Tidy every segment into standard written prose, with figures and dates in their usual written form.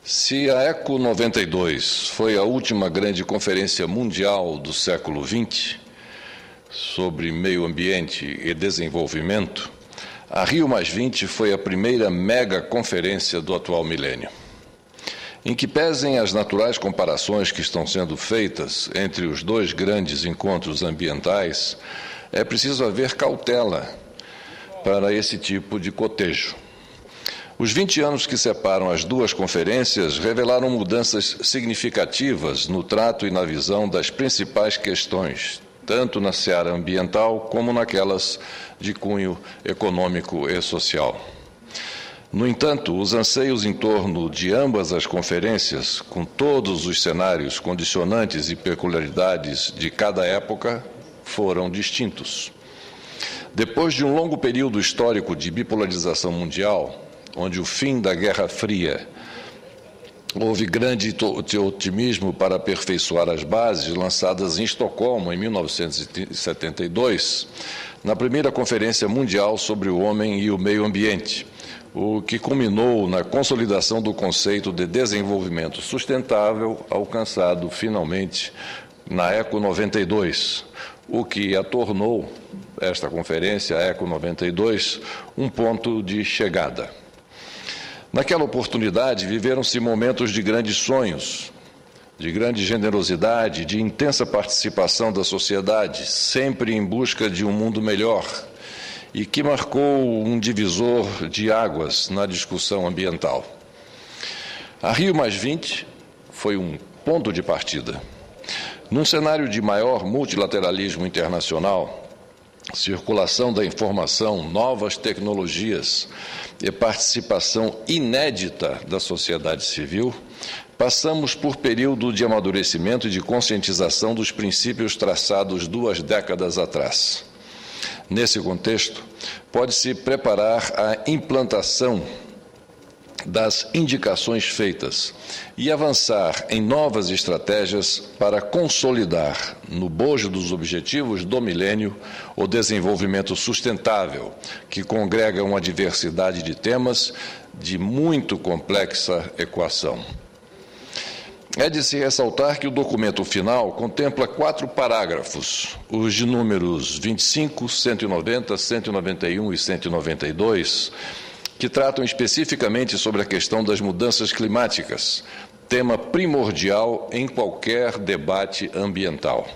Se a Eco 92 foi a última grande conferência mundial do século XX sobre meio ambiente e desenvolvimento, a Rio+20 foi a primeira mega conferência do atual milênio. Em que pesem as naturais comparações que estão sendo feitas entre os dois grandes encontros ambientais, é preciso haver cautela para esse tipo de cotejo. Os 20 anos que separam as duas conferências revelaram mudanças significativas no trato e na visão das principais questões, tanto na seara ambiental como naquelas de cunho econômico e social. No entanto, os anseios em torno de ambas as conferências, com todos os cenários condicionantes e peculiaridades de cada época, foram distintos. Depois de um longo período histórico de bipolarização mundial, onde o fim da Guerra Fria houve grande otimismo para aperfeiçoar as bases lançadas em Estocolmo em 1972, na primeira Conferência Mundial sobre o Homem e o Meio Ambiente, o que culminou na consolidação do conceito de desenvolvimento sustentável, alcançado finalmente na Eco 92, o que a tornou, esta conferência, a Eco 92, um ponto de chegada. Naquela oportunidade, viveram-se momentos de grandes sonhos, de grande generosidade, de intensa participação da sociedade, sempre em busca de um mundo melhor, e que marcou um divisor de águas na discussão ambiental. A Rio+20 foi um ponto de partida. Num cenário de maior multilateralismo internacional, circulação da informação, novas tecnologias e participação inédita da sociedade civil, passamos por período de amadurecimento e de conscientização dos princípios traçados 2 décadas atrás. Nesse contexto, pode-se preparar a implantação das indicações feitas e avançar em novas estratégias para consolidar, no bojo dos objetivos do milênio, o desenvolvimento sustentável, que congrega uma diversidade de temas de muito complexa equação. É de se ressaltar que o documento final contempla 4 parágrafos, os de números 25, 190, 191 e 192, que tratam especificamente sobre a questão das mudanças climáticas, tema primordial em qualquer debate ambiental.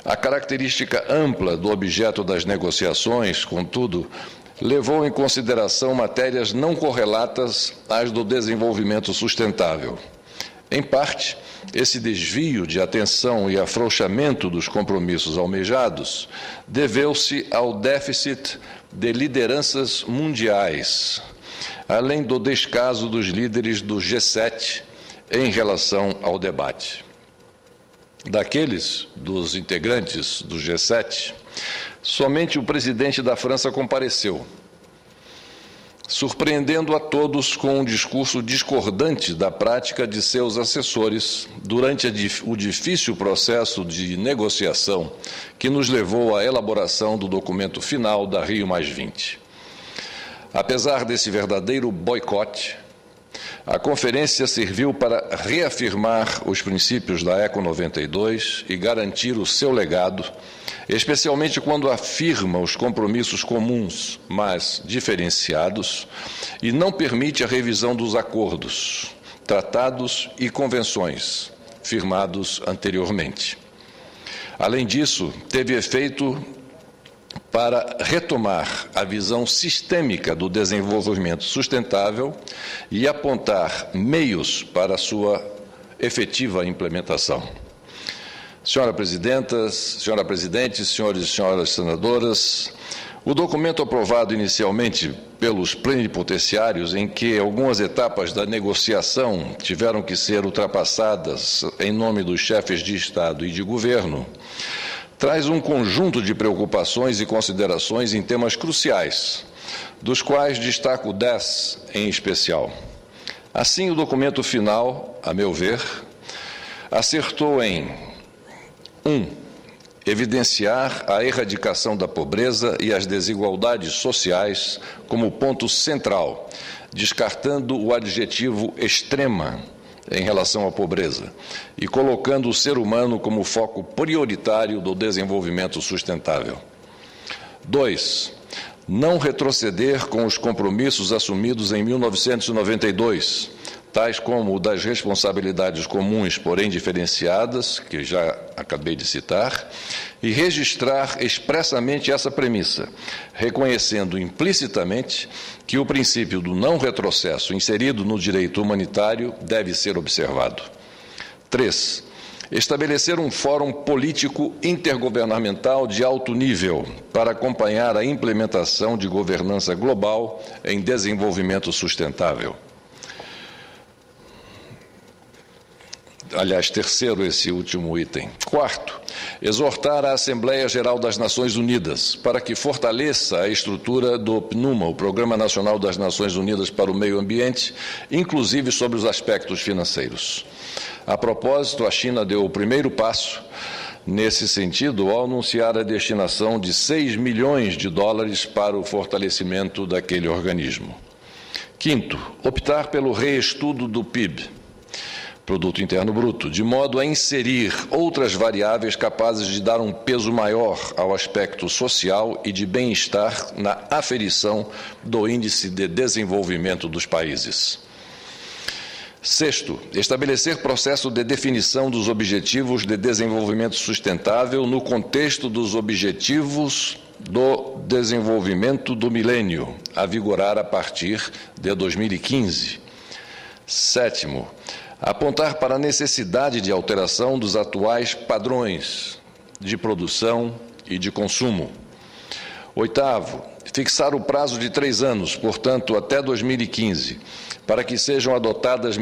A característica ampla do objeto das negociações, contudo, levou em consideração matérias não correlatas às do desenvolvimento sustentável. Em parte, esse desvio de atenção e afrouxamento dos compromissos almejados deveu-se ao déficit de lideranças mundiais, além do descaso dos líderes do G7 em relação ao debate. Daqueles dos integrantes do G7, somente o presidente da França compareceu, surpreendendo a todos com um discurso discordante da prática de seus assessores durante o difícil processo de negociação que nos levou à elaboração do documento final da Rio+20. Apesar desse verdadeiro boicote, a conferência serviu para reafirmar os princípios da Eco 92 e garantir o seu legado, especialmente quando afirma os compromissos comuns, mas diferenciados, e não permite a revisão dos acordos, tratados e convenções firmados anteriormente. Além disso, teve efeito para retomar a visão sistêmica do desenvolvimento sustentável e apontar meios para a sua efetiva implementação. Senhora Presidente, senhores e senhoras senadoras, o documento aprovado inicialmente pelos plenipotenciários, em que algumas etapas da negociação tiveram que ser ultrapassadas em nome dos chefes de Estado e de governo, traz um conjunto de preocupações e considerações em temas cruciais, dos quais destaco 10 em especial. Assim, o documento final, a meu ver, acertou em 1. Evidenciar a erradicação da pobreza e as desigualdades sociais como ponto central descartando o adjetivo extrema em relação à pobreza e colocando o ser humano como foco prioritário do desenvolvimento sustentável. 2. Não retroceder com os compromissos assumidos em 1992, tais como o das responsabilidades comuns, porém diferenciadas, que já acabei de citar, e registrar expressamente essa premissa, reconhecendo implicitamente que o princípio do não retrocesso inserido no direito humanitário deve ser observado. 3. Estabelecer um fórum político intergovernamental de alto nível para acompanhar a implementação de governança global em desenvolvimento sustentável. Aliás, terceiro, esse último item. 4, exortar a Assembleia Geral das Nações Unidas para que fortaleça a estrutura do PNUMA, o Programa Nacional das Nações Unidas para o Meio Ambiente, inclusive sobre os aspectos financeiros. A propósito, a China deu o primeiro passo nesse sentido ao anunciar a destinação de 6 milhões de dólares para o fortalecimento daquele organismo. 5, optar pelo reestudo do PIB, Produto Interno Bruto, de modo a inserir outras variáveis capazes de dar um peso maior ao aspecto social e de bem-estar na aferição do Índice de Desenvolvimento dos países. 6, estabelecer processo de definição dos Objetivos de Desenvolvimento Sustentável no contexto dos Objetivos do Desenvolvimento do Milênio, a vigorar a partir de 2015. 7, apontar para a necessidade de alteração dos atuais padrões de produção e de consumo. 8, fixar o prazo de 3 anos, portanto, até 2015, para que sejam adotadas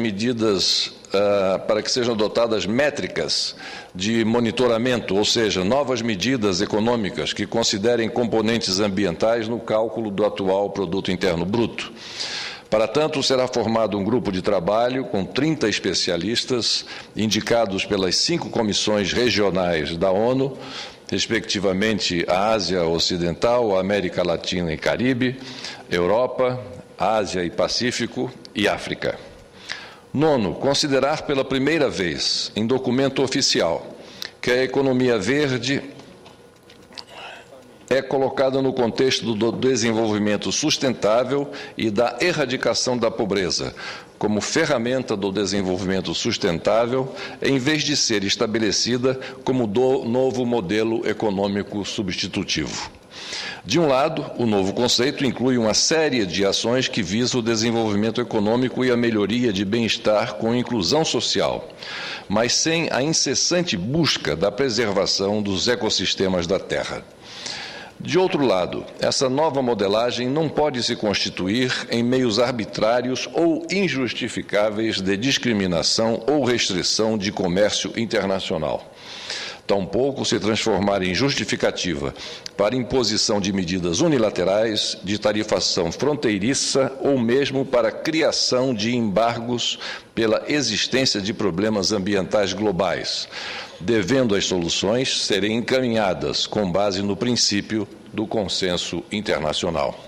métricas de monitoramento, ou seja, novas medidas econômicas que considerem componentes ambientais no cálculo do atual Produto Interno Bruto. Para tanto, será formado um grupo de trabalho com 30 especialistas, indicados pelas 5 comissões regionais da ONU, respectivamente a Ásia Ocidental, a América Latina e Caribe, Europa, Ásia e Pacífico e África. 9, considerar pela primeira vez, em documento oficial, que a economia verde é colocada no contexto do desenvolvimento sustentável e da erradicação da pobreza, como ferramenta do desenvolvimento sustentável, em vez de ser estabelecida como novo modelo econômico substitutivo. De um lado, o novo conceito inclui uma série de ações que visam o desenvolvimento econômico e a melhoria de bem-estar com inclusão social, mas sem a incessante busca da preservação dos ecossistemas da Terra. De outro lado, essa nova modelagem não pode se constituir em meios arbitrários ou injustificáveis de discriminação ou restrição de comércio internacional. Tampouco se transformar em justificativa para imposição de medidas unilaterais, de tarifação fronteiriça ou mesmo para criação de embargos pela existência de problemas ambientais globais, devendo as soluções serem encaminhadas com base no princípio do consenso internacional.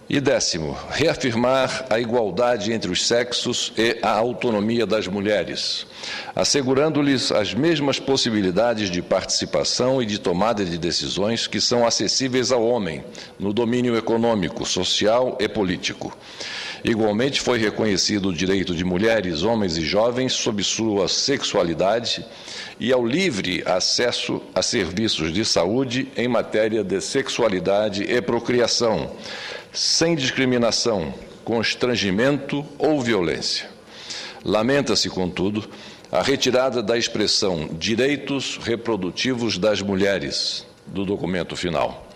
E 10º, reafirmar a igualdade entre os sexos e a autonomia das mulheres, assegurando-lhes as mesmas possibilidades de participação e de tomada de decisões que são acessíveis ao homem, no domínio econômico, social e político. Igualmente foi reconhecido o direito de mulheres, homens e jovens sob sua sexualidade e ao livre acesso a serviços de saúde em matéria de sexualidade e procriação, sem discriminação, constrangimento ou violência. Lamenta-se, contudo, a retirada da expressão direitos reprodutivos das mulheres do documento final.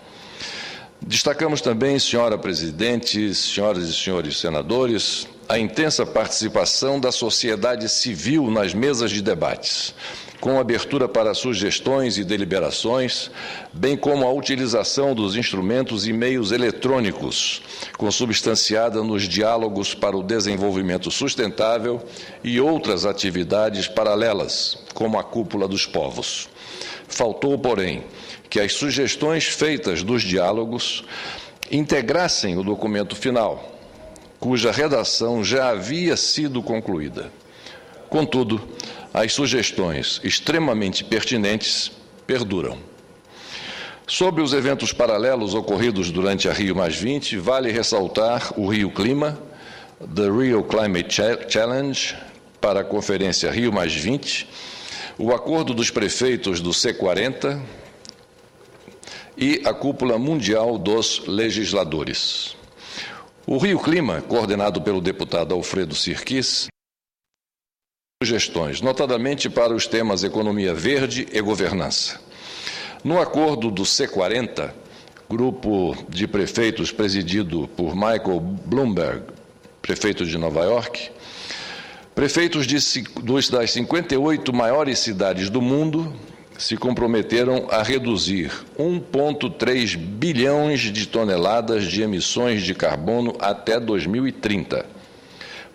Destacamos também, senhora presidente, senhoras e senhores senadores, a intensa participação da sociedade civil nas mesas de debates, com abertura para sugestões e deliberações, bem como a utilização dos instrumentos e meios eletrônicos, consubstanciada nos diálogos para o desenvolvimento sustentável e outras atividades paralelas, como a Cúpula dos Povos. Faltou, porém, que as sugestões feitas dos diálogos integrassem o documento final, cuja redação já havia sido concluída. Contudo, as sugestões extremamente pertinentes perduram. Sobre os eventos paralelos ocorridos durante a Rio+20, vale ressaltar o Rio Clima, The Rio Climate Challenge, para a Conferência Rio+20, o acordo dos prefeitos do C40 e a Cúpula Mundial dos Legisladores. O Rio Clima, coordenado pelo deputado Alfredo Sirquis, sugestões, notadamente para os temas economia verde e governança. No acordo do C40, grupo de prefeitos presidido por Michael Bloomberg, prefeito de Nova York, prefeitos das 58 maiores cidades do mundo se comprometeram a reduzir 1,3 bilhões de toneladas de emissões de carbono até 2030.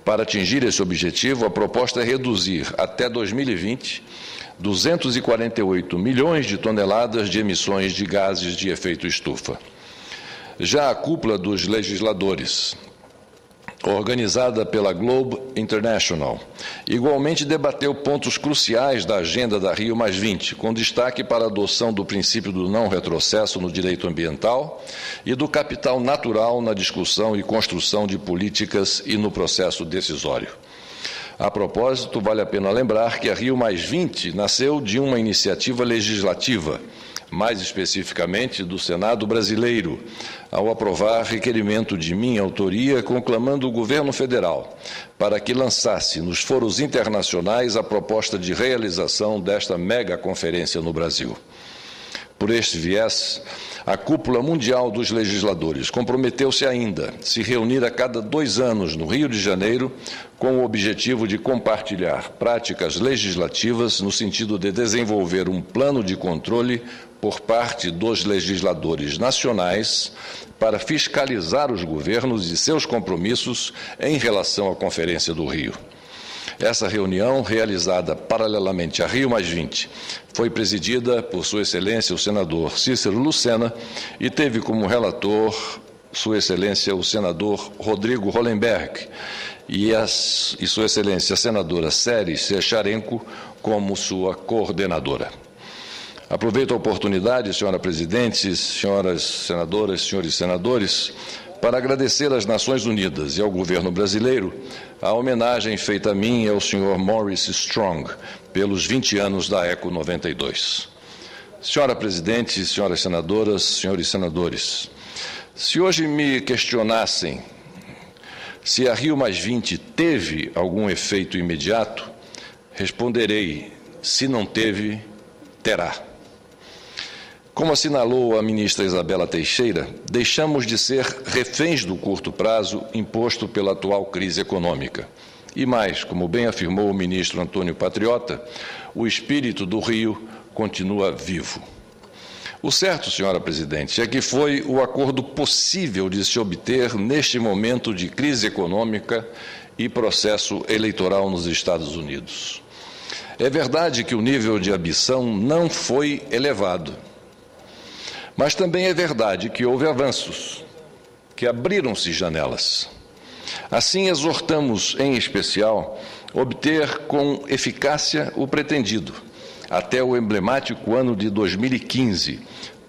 Para atingir esse objetivo, a proposta é reduzir até 2020 248 milhões de toneladas de emissões de gases de efeito estufa. Já a cúpula dos legisladores, organizada pela Globe International, igualmente debateu pontos cruciais da agenda da Rio+20, com destaque para a adoção do princípio do não retrocesso no direito ambiental e do capital natural na discussão e construção de políticas e no processo decisório. A propósito, vale a pena lembrar que a Rio+20 nasceu de uma iniciativa legislativa, mais especificamente do Senado brasileiro, ao aprovar requerimento de minha autoria, conclamando o governo federal para que lançasse nos foros internacionais a proposta de realização desta mega conferência no Brasil. Por este viés, a Cúpula Mundial dos Legisladores comprometeu-se ainda a se reunir a cada 2 anos no Rio de Janeiro com o objetivo de compartilhar práticas legislativas no sentido de desenvolver um plano de controle por parte dos legisladores nacionais para fiscalizar os governos e seus compromissos em relação à Conferência do Rio. Essa reunião, realizada paralelamente à Rio+20, foi presidida por Sua Excelência o senador Cícero Lucena e teve como relator Sua Excelência o senador Rodrigo Hollenberg e Sua Excelência a senadora Séries Secharenko como sua coordenadora. Aproveito a oportunidade, senhora presidente, senhoras senadoras, senhores senadores, para agradecer às Nações Unidas e ao governo brasileiro a homenagem feita a mim e ao senhor Maurice Strong pelos 20 anos da ECO 92. Senhora presidente, senhoras senadoras, senhores senadores, se hoje me questionassem se a Rio+20 teve algum efeito imediato, responderei: se não teve, terá. Como assinalou a ministra Isabela Teixeira, deixamos de ser reféns do curto prazo imposto pela atual crise econômica. E mais, como bem afirmou o ministro Antônio Patriota, o espírito do Rio continua vivo. O certo, senhora presidente, é que foi o acordo possível de se obter neste momento de crise econômica e processo eleitoral nos Estados Unidos. É verdade que o nível de ambição não foi elevado, mas também é verdade que houve avanços, que abriram-se janelas. Assim, exortamos, em especial, obter com eficácia o pretendido, até o emblemático ano de 2015,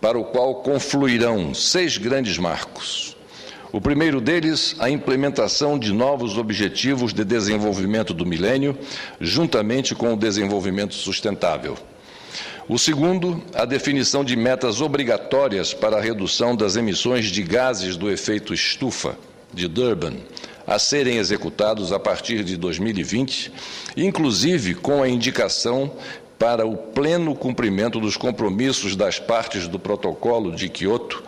para o qual confluirão 6 grandes marcos. O primeiro deles, a implementação de novos objetivos de desenvolvimento do milênio, juntamente com o desenvolvimento sustentável. O segundo, a definição de metas obrigatórias para a redução das emissões de gases do efeito estufa, de Durban, a serem executados a partir de 2020, inclusive com a indicação para o pleno cumprimento dos compromissos das partes do Protocolo de Quioto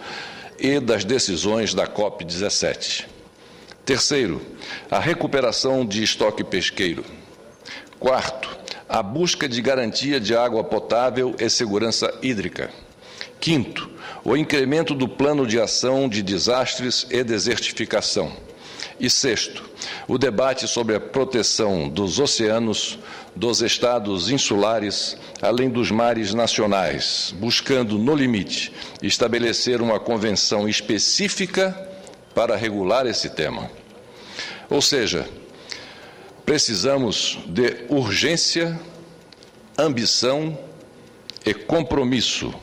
e das decisões da COP17. Terceiro, a recuperação de estoque pesqueiro. Quarto, a busca de garantia de água potável e segurança hídrica. Quinto, o incremento do plano de ação de desastres e desertificação. E sexto, o debate sobre a proteção dos oceanos, dos estados insulares, além dos mares nacionais, buscando, no limite, estabelecer uma convenção específica para regular esse tema. Ou seja, precisamos de urgência, ambição e compromisso,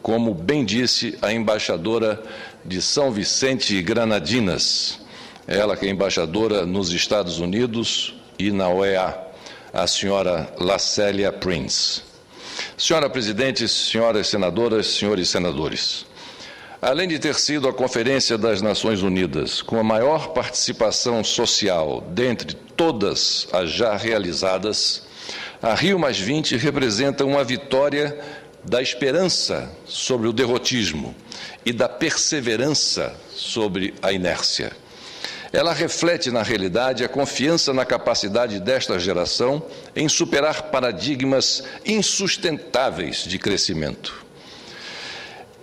como bem disse a embaixadora de São Vicente e Granadinas, ela que é embaixadora nos Estados Unidos e na OEA, a senhora Lacélia Prince. Senhora Presidente, senhoras senadoras, senhores senadores, além de ter sido a Conferência das Nações Unidas com a maior participação social dentre todas as já realizadas, a Rio+20 representa uma vitória da esperança sobre o derrotismo e da perseverança sobre a inércia. Ela reflete, na realidade, a confiança na capacidade desta geração em superar paradigmas insustentáveis de crescimento.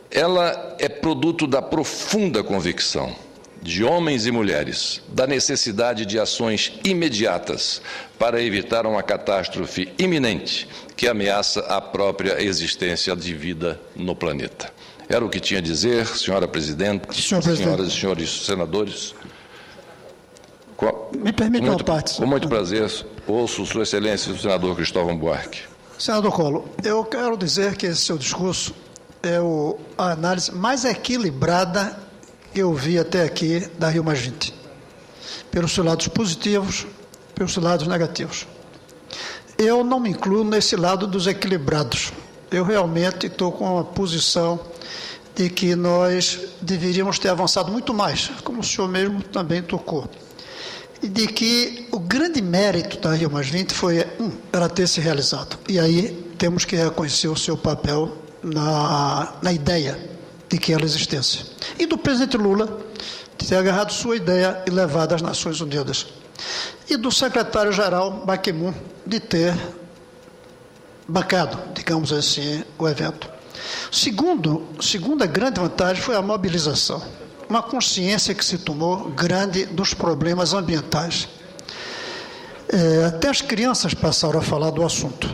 Ela é produto da profunda convicção de homens e mulheres da necessidade de ações imediatas para evitar uma catástrofe iminente que ameaça a própria existência de vida no planeta. Era o que tinha a dizer, senhora Presidente, senhoras e senhores senadores. Me permite uma parte. Com muito prazer, ouço Sua Excelência, o senador Cristóvão Buarque. Senador Collor, eu quero dizer que esse seu discurso é a análise mais equilibrada que eu vi até aqui da Rio+20, pelos seus lados positivos, pelos seus lados negativos. Eu não me incluo nesse lado dos equilibrados. Eu realmente estou com a posição de que nós deveríamos ter avançado muito mais, como o senhor mesmo também tocou. E de que o grande mérito da Rio+20 foi ela ter se realizado. E aí temos que reconhecer o seu papel na ideia de que ela existisse. E do presidente Lula, de ter agarrado sua ideia e levado às Nações Unidas. E do secretário-geral Ban Ki-moon, de ter bancado, digamos assim, o evento. Segunda grande vantagem foi a mobilização. Uma consciência que se tomou grande dos problemas ambientais. Até as crianças passaram a falar do assunto.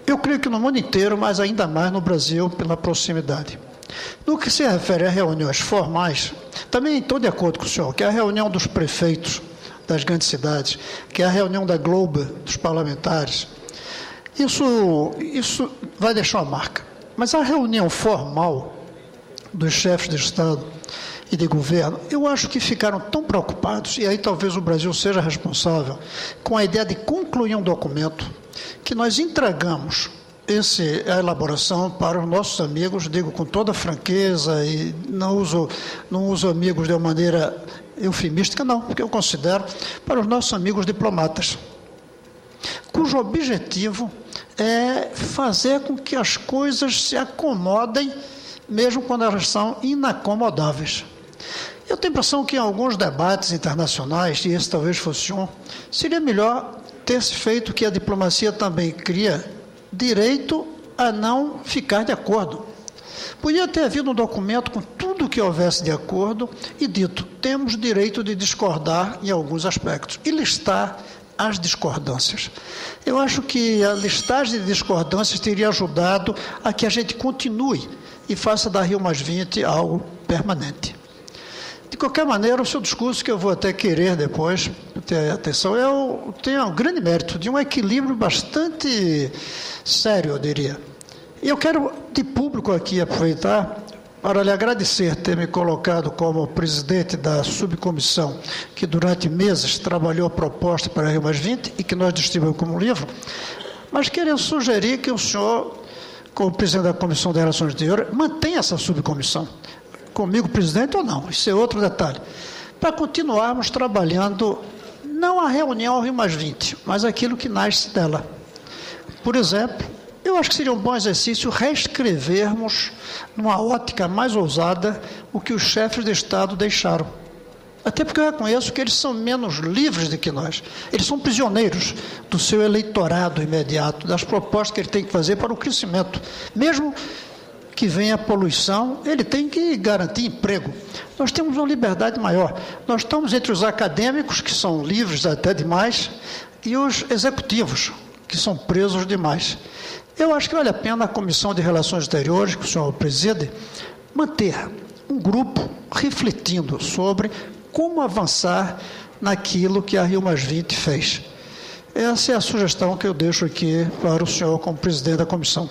Eu creio que no mundo inteiro, mas ainda mais no Brasil, pela proximidade. No que se refere a reuniões formais, também estou de acordo com o senhor, que a reunião dos prefeitos das grandes cidades, que é a reunião da Globo, dos parlamentares, isso vai deixar uma marca. Mas a reunião formal dos chefes de Estado e de governo, eu acho que ficaram tão preocupados, e aí talvez o Brasil seja responsável, com a ideia de concluir um documento que nós entregamos a elaboração para os nossos amigos, digo com toda franqueza, e não uso amigos de uma maneira eufemística, não, porque eu considero para os nossos amigos diplomatas, cujo objetivo é fazer com que as coisas se acomodem, mesmo quando elas são inacomodáveis. Eu tenho a impressão que em alguns debates internacionais, e esse talvez fosse um, seria melhor ter-se feito que a diplomacia também cria direito a não ficar de acordo. Podia ter havido um documento com tudo que houvesse de acordo e dito, temos direito de discordar em alguns aspectos, e listar as discordâncias. Eu acho que a listagem de discordâncias teria ajudado a que a gente continue e faça da Rio+20 algo permanente. De qualquer maneira, o seu discurso, que eu vou até querer depois ter atenção, tem um grande mérito de um equilíbrio bastante sério, eu diria. E eu quero, de público aqui, aproveitar para lhe agradecer ter me colocado como presidente da subcomissão que durante meses trabalhou a proposta para a Rio+20 e que nós distribuímos como livro, mas queria sugerir que o senhor, como presidente da Comissão de Relações Exteriores, mantenha essa subcomissão. Comigo, presidente, ou não, isso é outro detalhe, para continuarmos trabalhando, não a reunião Rio+20, mas aquilo que nasce dela. Por exemplo, eu acho que seria um bom exercício reescrevermos, numa ótica mais ousada, o que os chefes de Estado deixaram. Até porque eu reconheço que eles são menos livres do que nós. Eles são prisioneiros do seu eleitorado imediato, das propostas que ele tem que fazer para o crescimento. Mesmo que venha a poluição, ele tem que garantir emprego. Nós temos uma liberdade maior. Nós estamos entre os acadêmicos, que são livres até demais, e os executivos, que são presos demais. Eu acho que vale a pena a Comissão de Relações Exteriores, que o senhor preside, manter um grupo refletindo sobre como avançar naquilo que a Rio+20 fez. Essa é a sugestão que eu deixo aqui para o senhor como presidente da comissão.